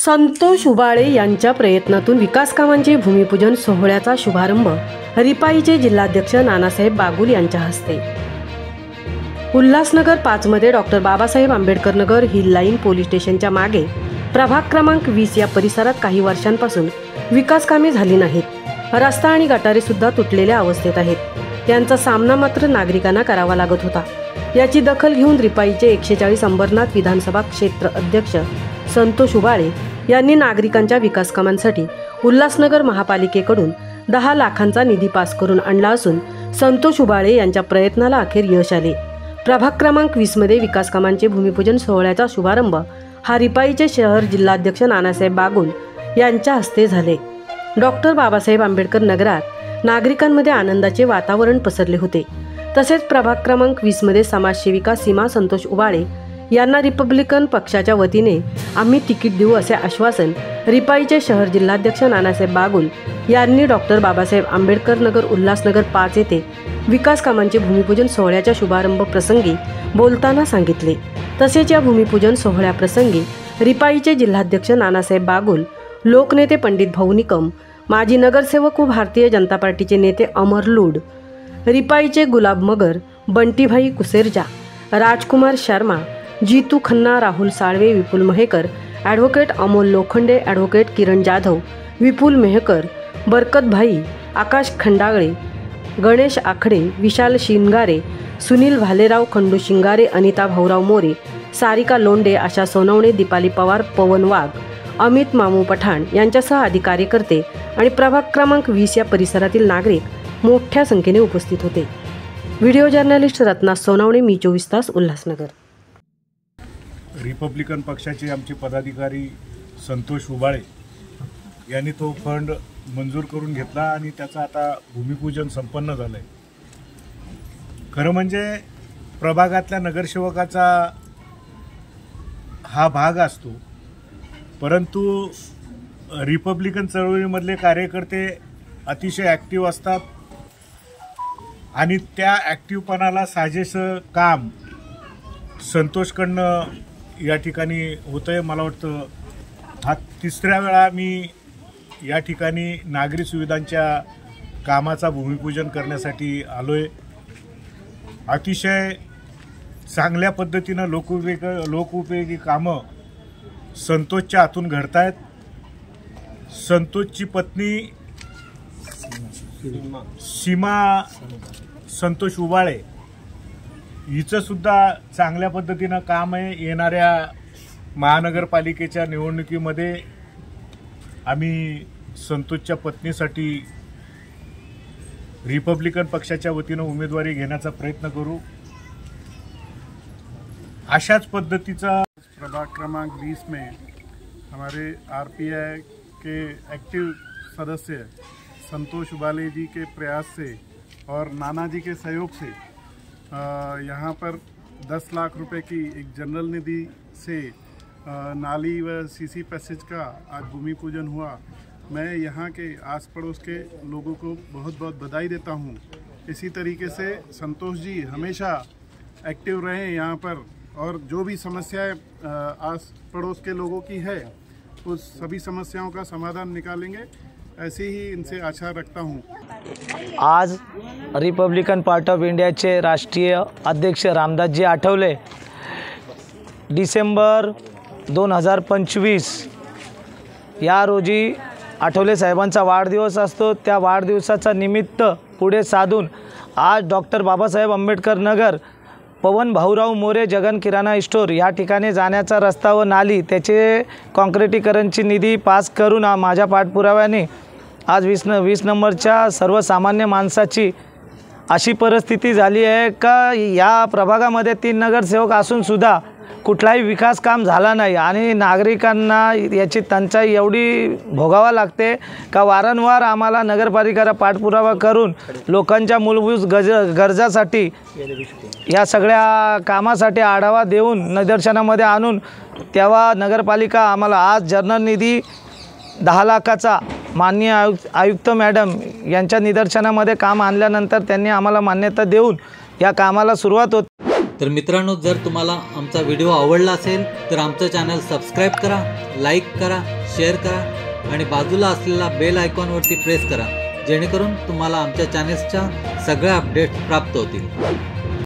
संतोष उबाळे यांच्या प्रयत्नातून विकास कामांचे भूमिपूजन सोहळ्याचा शुभारंभ रिपाईचे जिल्हाध्यक्ष नानासाहेब बागुल यांच्या हस्ते। उल्हासनगर 5 मध्ये doctor Babasaheb Ambedkar Nagar hill line police स्टेशनच्या मागे प्रभाग क्रमांक 20 या परिसरात काही वर्षांपासून विकास कामे झाली नाहीत। रस्ता आणि गटारे सुद्धा तुटलेल्या अवस्थेत आहेत। यांचा सामना मात्र नागरिकांना करावा लागत होता। याची दखल घेऊन रिपाईचे 140 अंबरनाथ विधानसभा क्षेत्र अध्यक्ष संतोष उबाळे यांनी नागरिकांच्या विकास कामांसाठी उल्हासनगर महापालिकेकडून 10 लाखांचा निधी पास करून आणला असून संतोष उबाळे यांच्या प्रयत्नाला अखेर यश आले। प्रभाग क्रमांक 20 मध्ये विकास कामांचे भूमिपूजन सोहळ्याचा शुभारंभ हा रिपाईचे शहर जिल्हाध्यक्ष नानासाहेब बागुल यांच्या हस्ते झाले। डॉक्टर बाबासाहेब आंबेडकर नगरात नागरिकांमध्ये आनंदाचे वातावरण पसरले होते। तसेच प्रभाग क्रमांक 20 मध्ये समाजसेविका सीमा संतोष उबाळे यांना रिपब्लिकन पक्षाच्या वतीने आम्ही तिकीट देऊ असे आश्वासन रिपाईचे शहर जिल्हाध्यक्ष नानासाहेब बागुल यांनी डॉक्टर बाबासाहेब आंबेडकर नगर उल्हासनगर 5 येथे विकास कामांचे भूमिपूजन सोहळ्याच्या शुभारंभ प्रसंगी बोलताना सांगितले। तसेच या भूमिपूजन सोहळ्याप्रसंगी रिपाईचे जिल्हाध्यक्ष नानासाहेब बागुल, लोकनेते पंडित भाऊ निकम, माजी नगरसेवक व भारतीय जनता पार्टीचे नेते अमर लूड, रिपाईचे गुलाब मगर, बंटीभाई कुसेरजा, राजकुमार शर्मा, जीतू खन्ना, राहुल साळवे, विपुल महेकर, ॲडव्होकेट अमोल लोखंडे, ॲडव्होकेट किरण जाधव, विपुल मेहकर, बरकत भाई, आकाश खंडागळे, गणेश आखडे, विशाल शिंगारे, सुनील भालेराव, खंडू शिंगारे, अनिता भाऊराव मोरे, सारिका लोंडे, आशा सोनवणे, दीपाली पवार, पवन वाघ, अमित मामू पठाण यांच्यासह आदी कार्यकर्ते आणि प्रभाग क्रमांक 20 या परिसरातील नागरिक मोठ्या संख्येने उपस्थित होते। व्हिडिओ जर्नलिस्ट रत्ना सोनवणे, मी 24 तास, उल्हासनगर। रिपब्लिकन पक्षाचे आमचे पदाधिकारी संतोष उबाळे यांनी तो फंड मंजूर करून घेतला आणि त्याचा आता भूमिपूजन संपन्न झालंय। खरं म्हणजे प्रभागातल्या नगरसेवकाचा हा भाग असतो, परंतु रिपब्लिकन चळवळीमधले कार्यकर्ते अतिशय ॲक्टिव्ह असतात आणि त्या ॲक्टिव्हपणाला साजेसं काम संतोषकडनं या ठिकाणी होतंय। मला वाटतं हा 3ऱ्या वेळा मी या ठिकाणी नागरी सुविधांच्या कामाचा भूमिपूजन करण्यासाठी आलोय। अतिशय चांगल्या पद्धतीनं लोकोपयोगी कामं संतोषच्या हातून घडतायत। संतोषची पत्नी सीमा संतोष उबाळे हिचं सुद्धा चांगल्या पद्धतीनं काम आहे। येणाऱ्या महानगरपालिकेच्या निवडणुकीमध्ये आम्ही संतोषच्या पत्नीसाठी रिपब्लिकन पक्षाच्या वतीनं उमेदवारी घेण्याचा प्रयत्न करू। अशाच पद्धतीचा प्रभाग क्रमांक 20 में हमारे आरपीआई के एक्टिव सदस्य संतोष उबाले जी के प्रयास से और नाना जी के सहयोग से यहाँ पर 10 लाख रुपए की एक जनरल निधि से नाली व सीसी पैसेज का आज भूमि पूजन हुआ। मैं यहाँ के आस पड़ोस के लोगों को बहुत बहुत बधाई देता हूँ। इसी तरीके से संतोष जी हमेशा एक्टिव रहें यहाँ पर, और जो भी समस्याएं आस पड़ोस के लोगों की है उस सभी समस्याओं का समाधान निकालेंगे, ऐसे ही इनसे आशा रखता हूँ। आज रिपब्लिकन पार्टी ऑफ इंडियाचे राष्ट्रीय अध्यक्ष रामदासजी आठवले डिसेंबर 2025 या रोजी आठवले साहेबांचा वाढदिवस असतो। त्या वाढदिवसाचा निमित्त पुढे साधून आज डॉक्टर बाबासाहेब आंबेडकर नगर पवन भाऊराव मोरे जगन किराणा स्टोर या ठिकाणी जाण्याचा रस्ता व नाली त्याचे काँक्रिटीकरणची निधी पास करून माझ्या पाठपुराव्याने आज 20 नंबरच्या सर्वसामान्य माणसाची अशी परिस्थिती झाली आहे का या प्रभागामध्ये 3 नगरसेवक असून सुद्धा कुठलाही विकास काम झाला नाही आणि नागरिकांना याची टंचाई एवढी भोगावा लागते का वारंवार आम्हाला नगरपालिकेला पाठपुरावा करून लोकांच्या मूलभूत गरजासाठी या सगळ्या कामासाठी आढावा देऊन निदर्शनामध्ये आणून तेव्हा नगरपालिका आम्हाला आज जनरल निधी 10 लाखाचा माननीय आयुक्त मॅडम यांच्या निदर्शनामध्ये काम आणल्यानंतर त्यांनी आम्हाला मान्यता देऊन या कामाला सुरुवात होती। तर मित्रांनो, जर तुम्हाला आमचा व्हिडिओ आवडला असेल तर आमचं चॅनल सबस्क्राईब करा, लाईक करा, शेअर करा आणि बाजूला असलेला बेल आयकॉनवरती प्रेस करा, जेणेकरून तुम्हाला आमच्या चॅनल्सच्या सगळ्या अपडेट्स प्राप्त होतील.